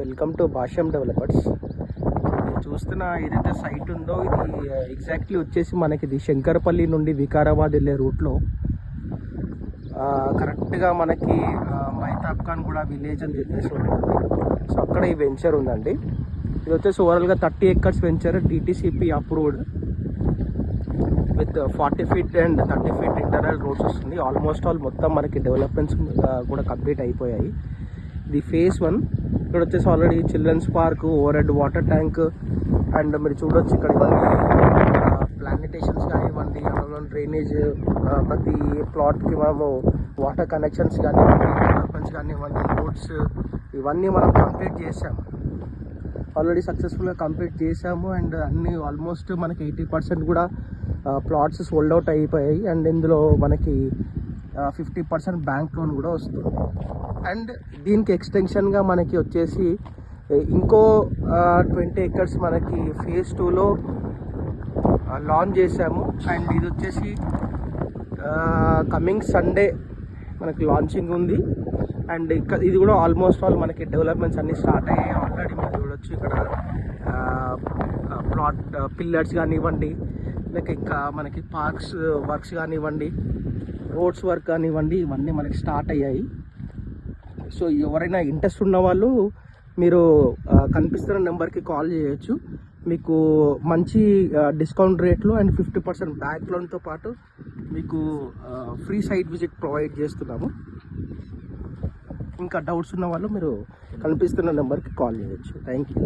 Welcome to Bhashyam developers. చూస్తున్న ఏదైతే site ఉందో ఇది ఎగ్జాక్ట్లీ వచ్చేసి మనకి ఇది శంకరపల్లి నుండి వికారాబాద్ వెళ్ళే రూట్లో కరెక్ట్గా మనకి మైతాబ్ ఖాన్ కూడా విలేజ్ అని చెప్పేసి ఉంటుంది. సో అక్కడ ఈ వెంచర్ ఉందండి. ఇది వచ్చేసి ఓవరాల్గా 30 acres venture, DTCP approved with 40 feet and 30 feet internal roads వస్తుంది. ఆల్మోస్ట్ ఆల్ మొత్తం మనకి డెవలప్మెంట్స్ కూడా కంప్లీట్ అయిపోయాయి. ఇది phase 1. ఇక్కడ వచ్చేసి already children's park, overhead water tank and మీరు చూడొచ్చు ఇక్కడ ఇవన్నీ ప్లాంటేషన్స్ కానివ్వండి, అందులో డ్రైనేజ్, ప్రతి ప్లాట్కి మనము వాటర్ కనెక్షన్స్ కానివ్వండి, డెవలప్మెంట్స్ కానివ్వండి, రోడ్స్ ఇవన్నీ మనం కంప్లీట్ చేసాము. ఆల్రెడీ సక్సెస్ఫుల్గా కంప్లీట్ చేసాము అండ్ అన్నీ ఆల్మోస్ట్ మనకి 80% కూడా ప్లాట్స్ సోల్డ్ అవుట్ అయిపోయాయి. అండ్ ఇందులో మనకి 50% బ్యాంక్ లోన్ కూడా వస్తుంది. అండ్ దీనికి ఎక్స్టెన్షన్గా మనకి వచ్చేసి ఇంకో 20 acres మనకి phase 2లో లాంచ్ చేసాము. అండ్ ఇది వచ్చేసి కమింగ్ సండే మనకి లాంచింగ్ ఉంది. అండ్ ఇక్కడ ఇది కూడా ఆల్మోస్ట్ ఆల్ మనకి డెవలప్మెంట్స్ అన్నీ స్టార్ట్ అయ్యాయి. ఆల్రెడీ మనం చూడొచ్చు ఇక్కడ ప్లాట్ పిల్లర్స్ కానివ్వండి, లైక్ ఇంకా మనకి పార్క్స్ వర్క్స్ కానివ్వండి, రోడ్స్ వర్క్ కానివ్వండి, ఇవన్నీ మనకి స్టార్ట్ అయ్యాయి. సో ఎవరైనా ఇంట్రెస్ట్ ఉన్న వాళ్ళు మీరు కనిపిస్తున్న నెంబర్కి కాల్ చేయొచ్చు. మీకు మంచి డిస్కౌంట్ రేట్లు అండ్ 50% బ్యాంక్ లోన్తో పాటు మీకు ఫ్రీ సైట్ విజిట్ ప్రొవైడ్ చేస్తున్నాము. ఇంకా డౌట్స్ ఉన్న వాళ్ళు మీరు కనిపిస్తున్న నెంబర్కి కాల్ చేయొచ్చు. Thank you.